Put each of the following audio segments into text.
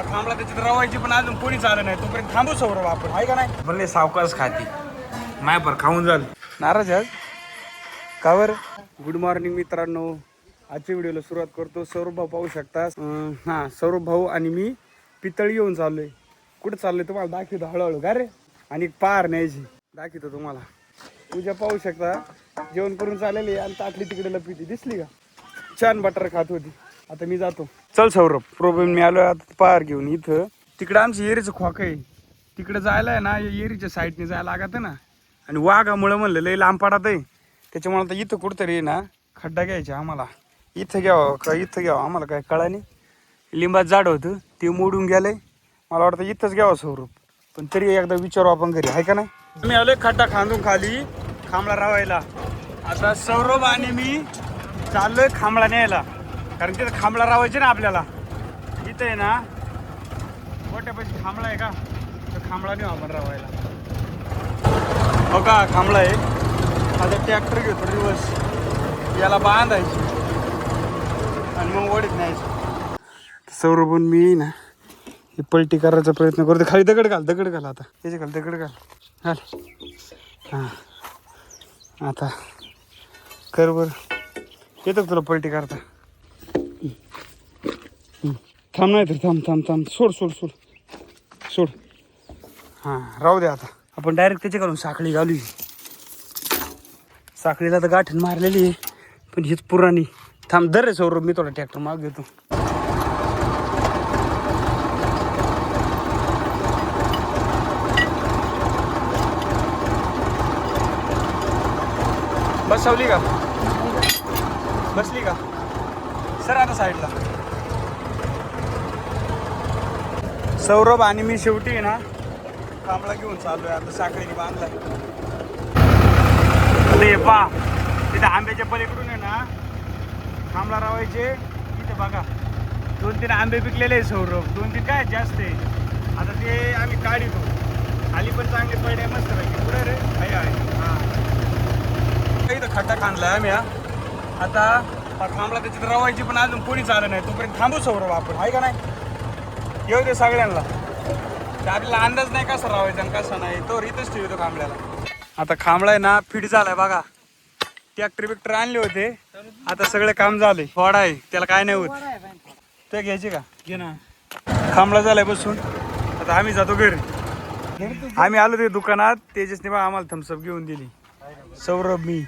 थांबला त्याच्यात रवायची पण अजून कोणीच आलं नाही. तोपर्यंत थांबू सौरभ आपण, आहे का नाही? भले सावकाश खाती मायापर खाऊन जाल. नाराज आज का बरं? गुड मॉर्निंग मित्रांनो, आजच्या व्हिडिओला सुरुवात करतो. सौरभ भाऊ पाहू शकता. हां, सौरभ भाऊ आणि मी पितळी घेऊन चाललोय. कुठं चाललोय तुम्हाला दाखवतो हळूहळू. का रे? आणि पार न्यायची दाखवतो तुम्हाला. पूजा पाहू शकता, जेवण करून चाललेली आणि ताटली तिकडे लपीती दिसली का? छान बटर खात होती. आता मी जातो. चल सौरभ, प्रॉब्लेम मी आलो आता पार घेऊन. इथं तिकडं आमचं एरीचं खोकं आहे, तिकडे जायला आहे ना, एरीच्या साईडने जायला लागत ना. आणि वाघामुळं म्हणलं लई लांब पडत आहे, त्याच्यामुळे आता इथं कुठंतरी ना खड्डा घ्यायचा आम्हाला. इथं घ्यावं का इथं घ्यावं आम्हाला काय कळा नाही. लिंबात झाड होतं ते मोडून गेलंय. मला वाटतं इथंच घ्यावं सौरभ, पण तरी एकदा विचारू आपण घरी, आहे का नाही? मी आलोय खड्डा खांदून खाली खांबळा रावायला. आता सौरभ आणि मी चाललोय खांबळा न्यायला, कारण तिथं खांबळा रावायचे ना आपल्याला. इथं आहे ना मोठ्यापाशी खांबळा आहे का, तर खांबळा नेऊ आपण रावायला. हो का, खांबळा आहे. आता ट्रॅक्टर घेतो रिवर्स, याला बांधायची आणि मग ओढीत न्यायचं. सौरभून मी ना ही पलटी करायचा प्रयत्न करतो. खाली दगड घाल आता त्याच्या खाली दगड घाल. हां, आता कर बरं. येतं तुला पलटी करता? थांब, नाही तर थांब. सोड. हां, राहू दे. आता आपण डायरेक्ट त्याच्या घालून साखळी घालू. साखळीला तर गाठण मारलेली आहे, पण हीच पुराणी. थांब दर रे सौरभ, मी थोडा ट्रॅक्टर माग घेतो. बसवली का? बसली का? सर आता साईडला. सौरभ आणि मी शेवटी आहे ना खांबळा घेऊन चाललोय. आता साखळीने बांधलाय. अरे पा, तिथे आंब्याच्या पलीकडून आहे ना खांबळा रावायचे. तिथे बघा 2-3 आंबे पिकलेले आहे सौरभ. 2-3 काय जास्त आहे. आता ते आम्ही काढितो. खाली पण चांगले पडले मस्त पाहिजे. पुढे रे आहे. हां, इथं खड्डा खांदलाय आम्ही. आता खांबळा त्याच्यात रवायची पण अजून कोणीच आलं नाही. तोपर्यंत थांबू सौरभ आपण, आहे का नाही? येऊ दे सगळ्यांना. आपल्याला अंदाज नाही कसा रावायचा आणि कसा नाही, तो इथंच ठेवतो खांबळ्याला. आता खांबळा आहे ना फिट झालाय बघा. ट्रॅक्टर आणले होते, आता सगळं काम झालंय. फोडा आहे त्याला, काय नाही होत. ते घ्यायचे का? घे ना. खांबळा झालाय बसून. आता आम्ही जातो घरी. आम्ही आलो ते दुकानात, तेजसने बा आम्हाला थम्सअप घेऊन दिली. सौरभ, मी,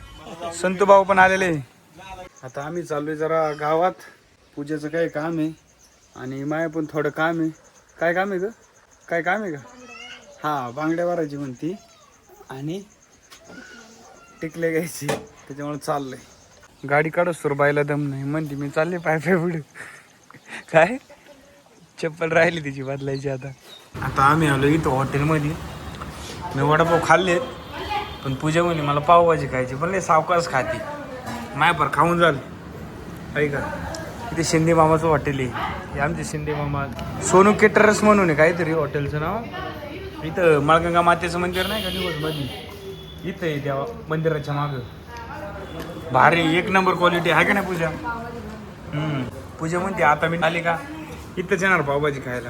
संतू भाऊ पण आलेले. आता आम्ही चाललोय जरा गावात. पूजेचं काही काम आहे आणि माया पण थोडं काम आहे. काय काम आहे ग? काय काम आहे का? हां, बांगड्या भरायची म्हणती आणि टिकले घ्यायची, त्याच्यामुळे चाललंय. गाडी काढूस तर बायला दम नाही म्हणते. मी चालले पाय पुढे. काय चप्पल राहिली तिची बदलायची. आता आम्ही आलो इथं हॉटेलमध्ये. मी वडापाव खाल्लेत, पण पूजा म्हणे मला पावभाजी खायची. पण लय सावकाश खाती मायापर खाऊन जाल, आहे का? इथे शिंदे मामाचं हॉटेल आहे. हे आमचे शिंदे मामा. सोनू केटरर्स म्हणून आहे काहीतरी हॉटेलचं नाव. इथं माळगंगा मातेचं मंदिर नाही का निवसमध्ये, इथं आहे त्या मंदिराच्या मागं. भारी एक नंबर क्वालिटी आहे का नाही पूजा? पूजा म्हणते आता मी आली का इथंच येणार पावभाजी खायला,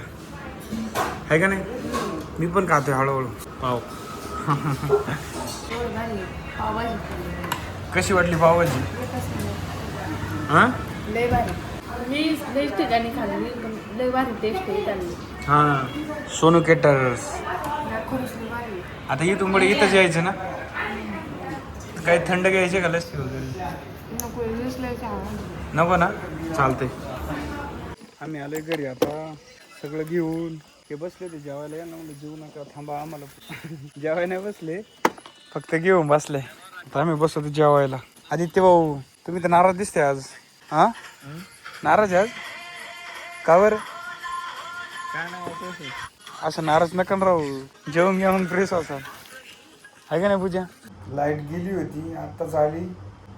आहे का नाही? मी पण खातोय हळूहळू पाव. कशी वाटली पावभाजी? हां, लय भारी. मी लय ठिकाणी खाल्ली, लय भारी टेस्ट आहे त्यांनी. हां, सोनू केटर्स. आता इथून पुढे इथंच यायचं ना? काही थंड घ्यायचे का लस्सी वगैरे? नको ना, चालतंय. आम्ही आलोय घरी आता सगळं घेऊन. ते बसले ते जेवायला. या ना म्हणलं जेवू नका, थांबा आम्हाला. जेवायला नाही बसले, फक्त घेऊन बसले. आता आम्ही बसतो जेवायला. आदित्य भाऊ, तुम्ही तर नाराज दिसते आज. हां, नाराज आज का बरं? काय नाही, असं नाराज नका राहू. जेवून घेऊन फ्रेश असा, आहे का नाही पूजा? लाईट गेली होती, आत्ताच आली.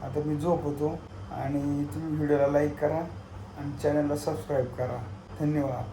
आता मी झोपतो. आणि तुम्ही व्हिडिओला लाईक करा आणि चॅनलला सबस्क्राईब करा. धन्यवाद.